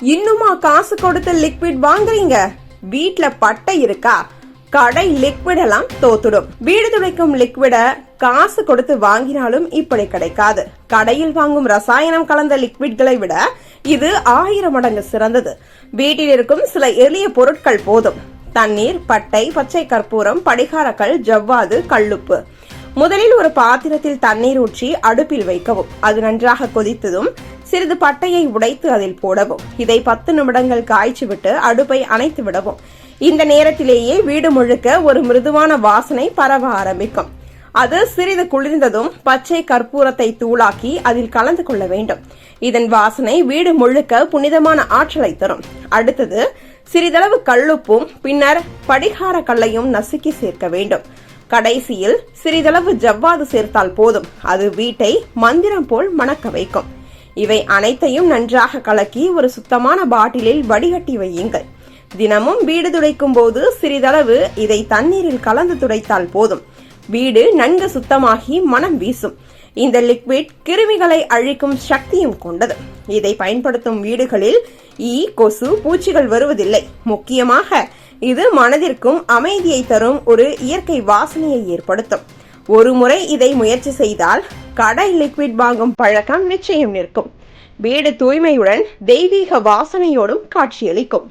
இன்னுமா காசு கொடுத்து லிக்விட் வாங்குறீங்க? வீட்ல பட்டை இருக்கா? கடை லிக்விட் எல்லாம் தோத்துடும். வீடு துடைக்கும் லிக்விட காசு கொடுத்து வாங்கினாலும் இப்படி கிடைக்காது. கடையில் வாங்கும் ரசாயனம் கலந்த லிக்விட்களை விட இது 1000 மடங்கு சிறந்தது. வீட்டில் இருக்கும் சில எளிய பொருட்கள் போதும். தண்ணீர், பட்டை, பச்சை கற்பூரம், படிகாரக்கல், ஜவ்வாது, கல்லுப்பு. முதலில் ஒரு பாத்திரத்தில் தண்ணீர் ஊற்றி அடுப்பில் வைக்கவும். அது நன்றாக கொதித்ததும் சிறிது பட்டையை உடைத்து அதில் போடவும். இதை 10 நிமிடங்கள் காய்ச்சிவிட்டு அடுப்பை அணைத்து விடவும். இந்த நேரத்திலேயே வீடு முழுக்க ஒரு மிருதுவான வாசனை பரவ ஆரம்பிக்கும். அது சிறிது குளிர்ந்ததும் பச்சை கற்பூரத்தை தூளாக்கி அதில் கலந்து கொள்ள வேண்டும். இதன் வாசனை வீடு முழுக்க புனிதமான ஆற்றலை தரும். அடுத்தது சிறிதளவு கல்லுப்பும் பின்னர் படிகார கல்லையும் நசுக்கி சேர்க்க வேண்டும். கடைசியில் சிறிதளவு ஜவ்வாது சேர்த்தால் போதும். அது வீட்டை மந்திரம் போல் மணக்க வைக்கும். இவை அனைத்தையும் நன்றாக கலக்கி ஒரு சுத்தமான பாட்டிலில் வடிகட்டி வையுங்கள். தினமும் வீடு துடைக்கும் போது சிறிதளவு இதை தண்ணீரில் கலந்து துடைத்தால் போதும். வீடு நன்கு சுத்தமாகி மனம் வீசும். இந்த லிக்விட் கிருமிகளை அழிக்கும் சக்தியும் கொண்டது. இதை பயன்படுத்தும் வீடுகளில் ஈ, கொசு, பூச்சிகள் வருவதில்லை. முக்கியமாக இது மனதிற்கும் அமைதியை தரும் ஒரு இயற்கை வாசனையை ஏற்படுத்தும். ஒரு முறை இதை முயற்சி செய்தால் கடை லிக்விட் வாங்கும் பழக்கம் நிச்சயம் நிற்கும். வீடு தூய்மையுடன் தெய்வீக வாசனையோடும் காட்சியளிக்கும்.